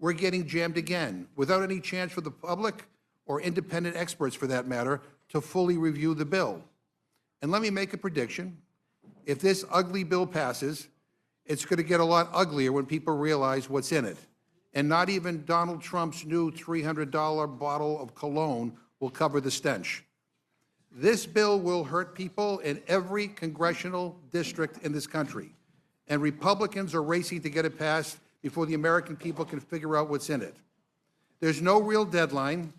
we're getting jammed again, without any chance for the public or independent experts, for that matter, to fully review the bill. And let me make a prediction. If this ugly bill passes, it's going to get a lot uglier when people realize what's in it. And not even Donald Trump's new $300 bottle of cologne will cover the stench. This bill will hurt people in every congressional district in this country. And Republicans are racing to get it passed before the American people can figure out what's in it. There's no real deadline.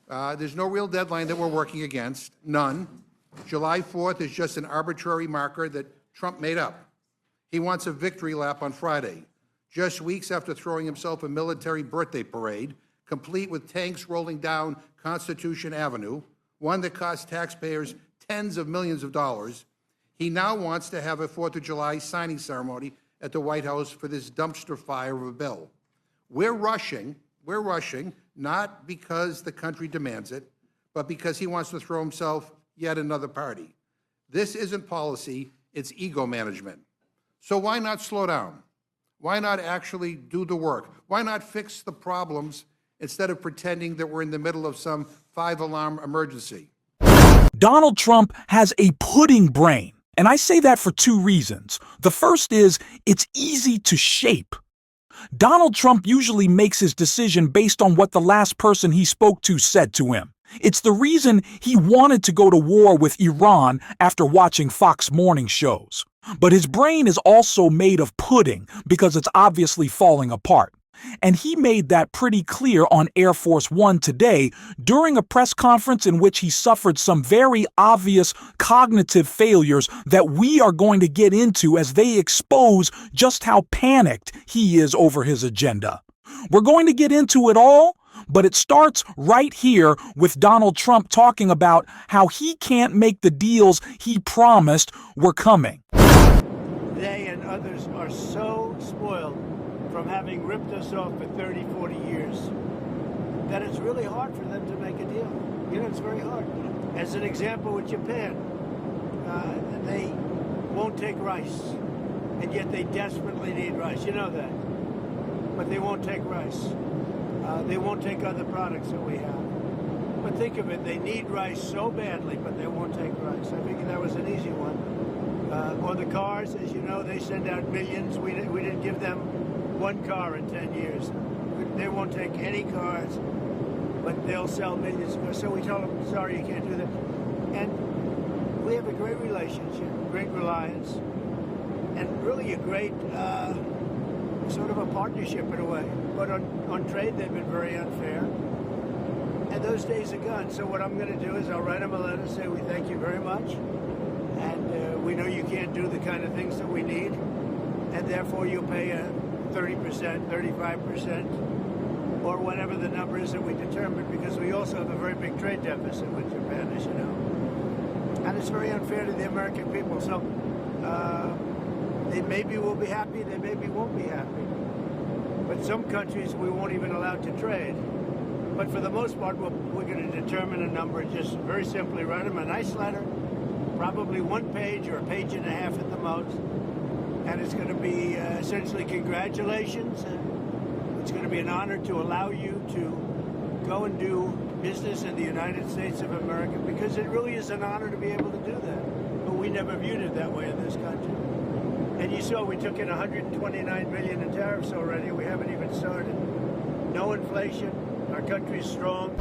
That we're working against, none. July 4th is just an arbitrary marker that Trump made up. He wants a victory lap on Friday, just weeks after throwing himself a military birthday parade, complete with tanks rolling down Constitution Avenue, one that cost taxpayers tens of millions of dollars. He now wants to have a 4th of July signing ceremony at the White House for this dumpster fire of a bill. We're rushing, not because the country demands it, but because he wants to throw himself yet another party. This isn't policy, it's ego management. So why not slow down? Why not actually do the work? Why not fix the problems instead of pretending that we're in the middle of some 5-alarm emergency? Donald Trump has a pudding brain, and I say that for two reasons. The first is it's easy to shape. Donald Trump usually makes his decision based on what the last person he spoke to said to him. It's the reason he wanted to go to war with Iran after watching Fox morning shows. But his brain is also made of pudding because it's obviously falling apart. And he made that pretty clear on Air Force One today during a press conference in which he suffered some very obvious cognitive failures that we are going to get into as they expose just how panicked he is over his agenda. We're going to get into it all, but it starts right here with Donald Trump talking about how he can't make the deals he promised were coming. They and others are so spoiled from having ripped us off for 30, 40 years, that it's really hard for them to make a deal. You know, it's very hard. As an example with Japan, they won't take rice, and yet they desperately need rice. You know that. But they won't take rice. They won't take other products that we have. But think of it, they need rice so badly, but they won't take rice. I figured that was an easy one. On the cars, as you know, they send out millions. We didn't give them one car in 10 years. They won't take any cars, but they'll sell millions of cars. So we told them, sorry, you can't do that. And we have a great relationship, great reliance, and really a great sort of a partnership in a way. But on trade, they've been very unfair. And those days are gone. So what I'm going to do is I'll write them a letter, say we thank you very much. And we know you can't do the kind of things that we need. And therefore, you'll pay a 30%, 35%, or whatever the number is that we determine, because we also have a very big trade deficit with Japan, as you know. And it's very unfair to the American people. So they maybe will be happy, they maybe won't be happy. But some countries we won't even allow to trade. But for the most part, we're going to determine a number, just very simply write them a nice letter, probably one page or a page and a half at the most. And it's going to be essentially congratulations. And it's going to be an honor to allow you to go and do business in the United States of America, because it really is an honor to be able to do that. But we never viewed it that way in this country. And you saw we took in $129 billion in tariffs already. We haven't even started. No inflation. Our country's strong.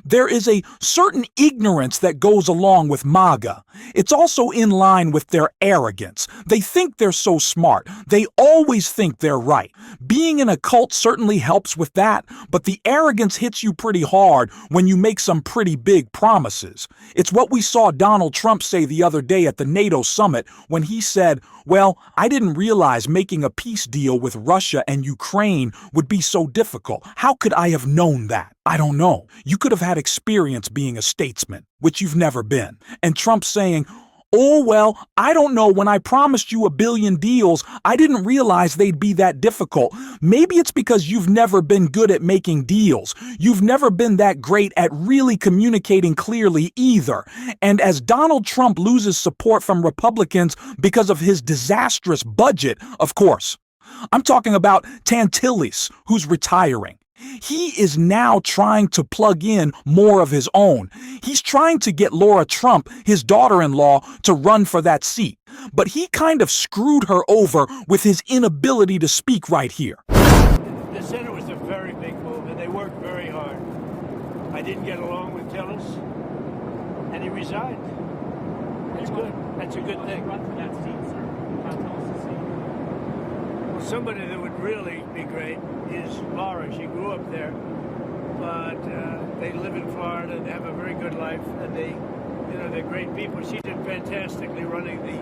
There is a certain ignorance that goes along with MAGA. It's also in line with their arrogance. They think they're so smart. They always think they're right. Being in a cult certainly helps with that, but the arrogance hits you pretty hard when you make some pretty big promises. It's what we saw Donald Trump say the other day at the NATO summit when he said, well, I didn't realize making a peace deal with Russia and Ukraine would be so difficult. How could I have known that? I don't know. You could have had experience being a statesman, which you've never been. And Trump saying, oh, well, I don't know. When I promised you 1 billion deals, I didn't realize they'd be that difficult. Maybe it's because you've never been good at making deals. You've never been that great at really communicating clearly either. And as Donald Trump loses support from Republicans because of his disastrous budget, of course, I'm talking about Tantilus, who's retiring. He is now trying to plug in more of his own. He's trying to get Laura Trump, his daughter-in-law, to run for that seat. But he kind of screwed her over with his inability to speak right here. The Senate was a very big move, and they worked very hard. I didn't get along with Tillis, and he resigned. That's good. That's a good thing. Run for that seat, sir. Tillis' seat. Well, somebody that would really be great is Laura. She grew up there, but they live in Florida. They have a very good life, and they're great people. She did fantastically running the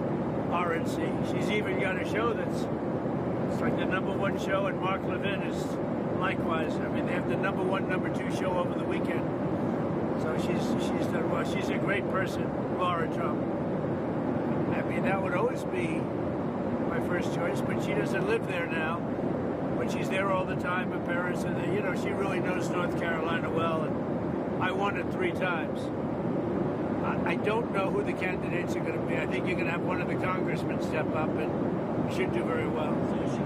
RNC. She's even got a show it's like the #1 show, and Mark Levin is likewise. I mean, they have the #1, #2 show over the weekend. So she's done well. She's a great person, Laura Trump. I mean, that would always be my first choice, but she doesn't live there now. But she's there all the time. Her parents are there. She really knows North Carolina well, and I won it 3 times. I don't know who the candidates are going to be. I think you're going to have one of the congressmen step up, and should do very well. So is she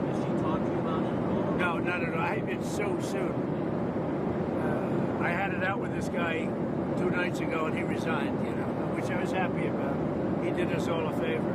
talking to you about it at all? No, not at all. It's so soon. I had it out with this guy 2 nights ago, and he resigned, which I was happy about. He did us all a favor.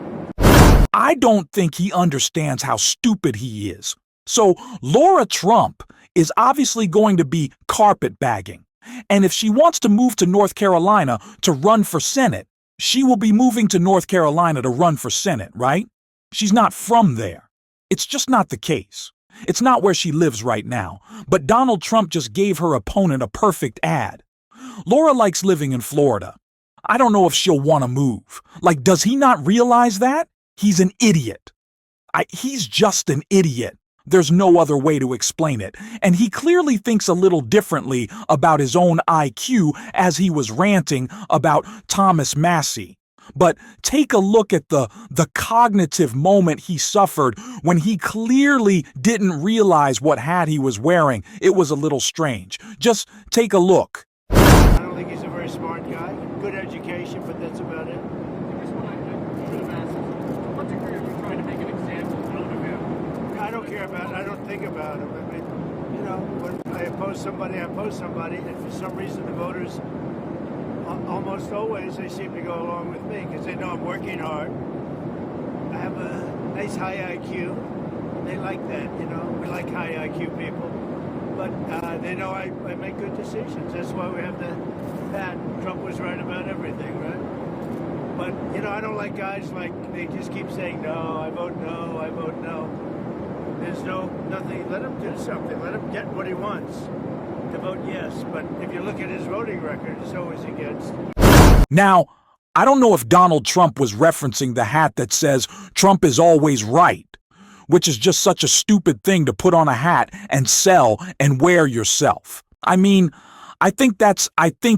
I don't think he understands how stupid he is. So Laura Trump is obviously going to be carpetbagging. And if she wants to move to North Carolina to run for Senate, she will be moving to North Carolina to run for Senate, right? She's not from there. It's just not the case. It's not where she lives right now. But Donald Trump just gave her opponent a perfect ad. Laura likes living in Florida. I don't know if she'll want to move. Like, does he not realize that? He's an idiot. He's just an idiot. There's no other way to explain it. And he clearly thinks a little differently about his own IQ as he was ranting about Thomas Massie. But take a look at the cognitive moment he suffered when he clearly didn't realize what hat he was wearing. It was a little strange. Just take a look. I don't think he's a very smart guy. Good education, but that's about it. I guess what I should have asked is, to what degree are you trying to make an example out of him? I don't care about it. I don't think about him. I mean, when I oppose somebody, I oppose somebody, and for some reason the voters, almost always, they seem to go along with me because they know I'm working hard. I have a nice high IQ. They like that, We like high IQ people. But they know I make good decisions. That's why we have that Trump was right about everything, right? But, I don't like guys they just keep saying, no, I vote no, I vote no. There's nothing. Let him do something. Let him get what he wants. To vote yes. But if you look at his voting record, it's always against. Now, I don't know if Donald Trump was referencing the hat that says Trump is always right, which is just such a stupid thing to put on a hat and sell and wear yourself. I mean, I think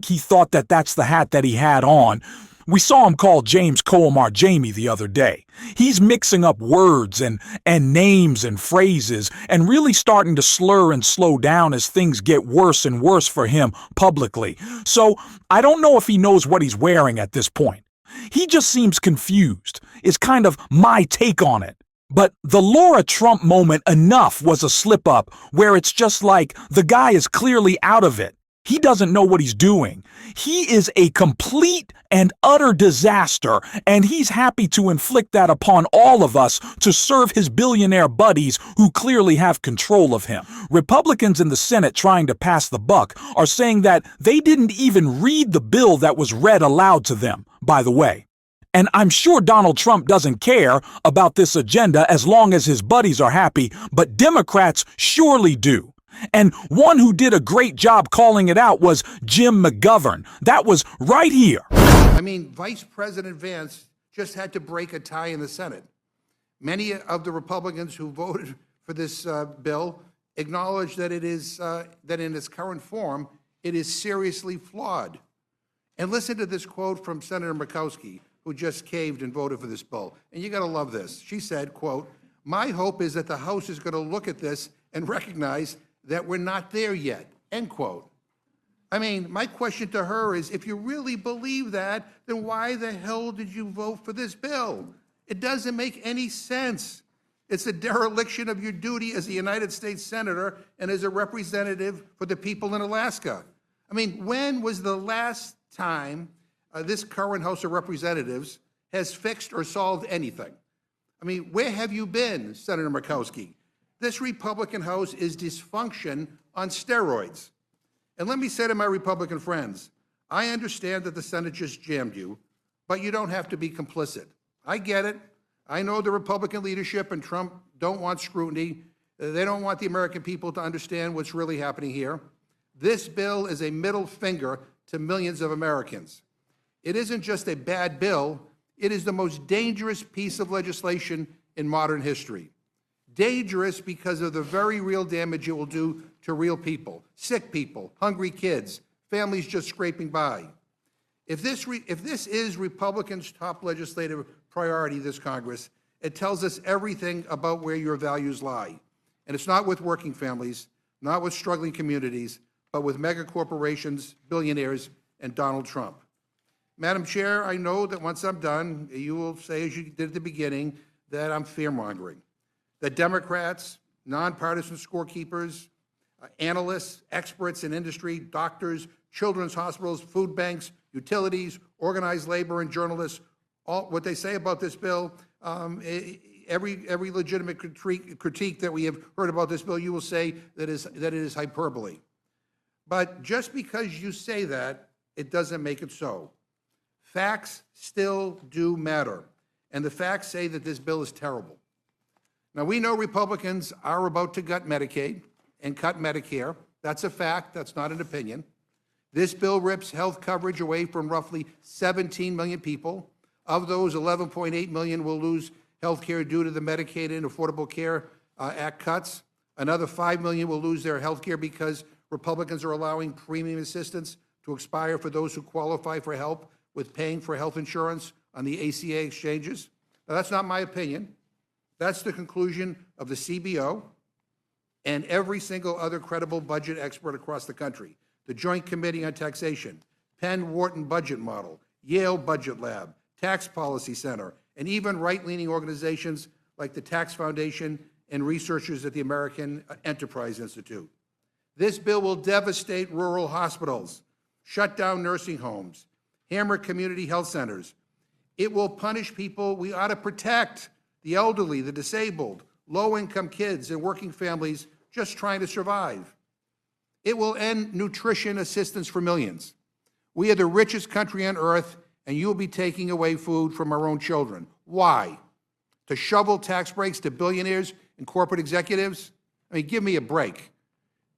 he thought that that's the hat that he had on. We saw him call James Coomar Jamie the other day. He's mixing up words and names and phrases and really starting to slur and slow down as things get worse and worse for him publicly. So I don't know if he knows what he's wearing at this point. He just seems confused, is kind of my take on it. But the Laura Trump moment enough was a slip-up where it's just like the guy is clearly out of it. He doesn't know what he's doing. He is a complete and utter disaster, and he's happy to inflict that upon all of us to serve his billionaire buddies who clearly have control of him. Republicans in the Senate trying to pass the buck are saying that they didn't even read the bill that was read aloud to them, by the way. And I'm sure Donald Trump doesn't care about this agenda as long as his buddies are happy, but Democrats surely do. And one who did a great job calling it out was Jim McGovern. That was right here. I mean, Vice President Vance just had to break a tie in the Senate. Many of the Republicans who voted for this bill acknowledge that that in its current form, it is seriously flawed. And listen to this quote from Senator Murkowski, who just caved and voted for this bill. And you got to love this. She said, quote, "My hope is that the House is going to look at this and recognize that we're not there yet," end quote. I mean, my question to her is, if you really believe that, then why the hell did you vote for this bill? It doesn't make any sense. It's a dereliction of your duty as a United States Senator and as a representative for the people in Alaska. I mean, when was the last time this current House of Representatives has fixed or solved anything? I mean, where have you been, Senator Murkowski? This Republican House is dysfunction on steroids. And let me say to my Republican friends, I understand that the Senate just jammed you, but you don't have to be complicit. I get it. I know the Republican leadership and Trump don't want scrutiny. They don't want the American people to understand what's really happening here. This bill is a middle finger to millions of Americans. It isn't just a bad bill, it is the most dangerous piece of legislation in modern history. Dangerous because of the very real damage it will do to real people, sick people, hungry kids, families just scraping by. If this is Republicans' top legislative priority this Congress, it tells us everything about where your values lie. And it's not with working families, not with struggling communities, but with mega corporations, billionaires, and Donald Trump. Madam Chair, I know that once I'm done, you will say, as you did at the beginning, that I'm fear-mongering, that Democrats, nonpartisan scorekeepers, analysts, experts in industry, doctors, children's hospitals, food banks, utilities, organized labor, and journalists, all what they say about this bill, every legitimate critique that we have heard about this bill, you will say that it is hyperbole. But just because you say that, it doesn't make it so. Facts still do matter, and the facts say that this bill is terrible. Now, we know Republicans are about to gut Medicaid and cut Medicare. That's a fact. That's not an opinion. This bill rips health coverage away from roughly 17 million people. Of those, 11.8 million will lose health care due to the Medicaid and Affordable Care Act cuts. Another 5 million will lose their health care because Republicans are allowing premium assistance to expire for those who qualify for help with paying for health insurance on the ACA exchanges. Now, that's not my opinion. That's the conclusion of the CBO and every single other credible budget expert across the country. The Joint Committee on Taxation, Penn-Wharton Budget Model, Yale Budget Lab, Tax Policy Center, and even right-leaning organizations like the Tax Foundation and researchers at the American Enterprise Institute. This bill will devastate rural hospitals, shut down nursing homes, hammer community health centers. It will punish people we ought to protect, the elderly, the disabled, low-income kids, and working families just trying to survive. It will end nutrition assistance for millions. We are the richest country on earth, and you will be taking away food from our own children. Why? To shovel tax breaks to billionaires and corporate executives? I mean, give me a break.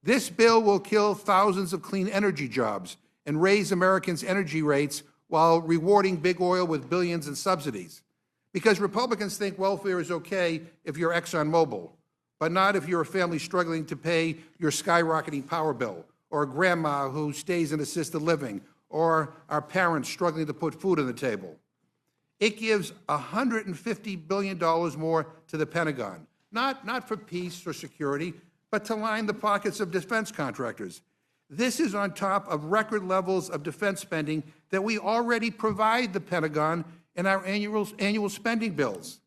This bill will kill thousands of clean energy jobs and raise Americans' energy rates while rewarding big oil with billions in subsidies. Because Republicans think welfare is okay if you're ExxonMobil, but not if you're a family struggling to pay your skyrocketing power bill, or a grandma who stays in assisted living, or our parents struggling to put food on the table. It gives $150 billion more to the Pentagon, not for peace or security, but to line the pockets of defense contractors. This is on top of record levels of defense spending that we already provide the Pentagon in our annual spending bills.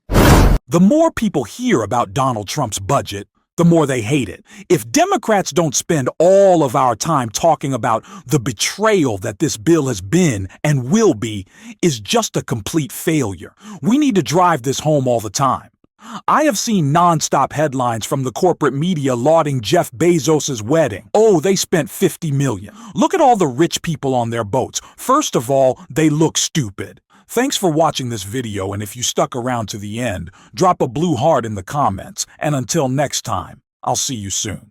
The more people hear about Donald Trump's budget, the more they hate it. If Democrats don't spend all of our time talking about the betrayal that this bill has been and will be, is just a complete failure. We need to drive this home all the time. I have seen nonstop headlines from the corporate media lauding Jeff Bezos' wedding. Oh, they spent $50 million. Look at all the rich people on their boats. First of all, they look stupid. Thanks for watching this video, and if you stuck around to the end, drop a blue heart in the comments. And until next time, I'll see you soon.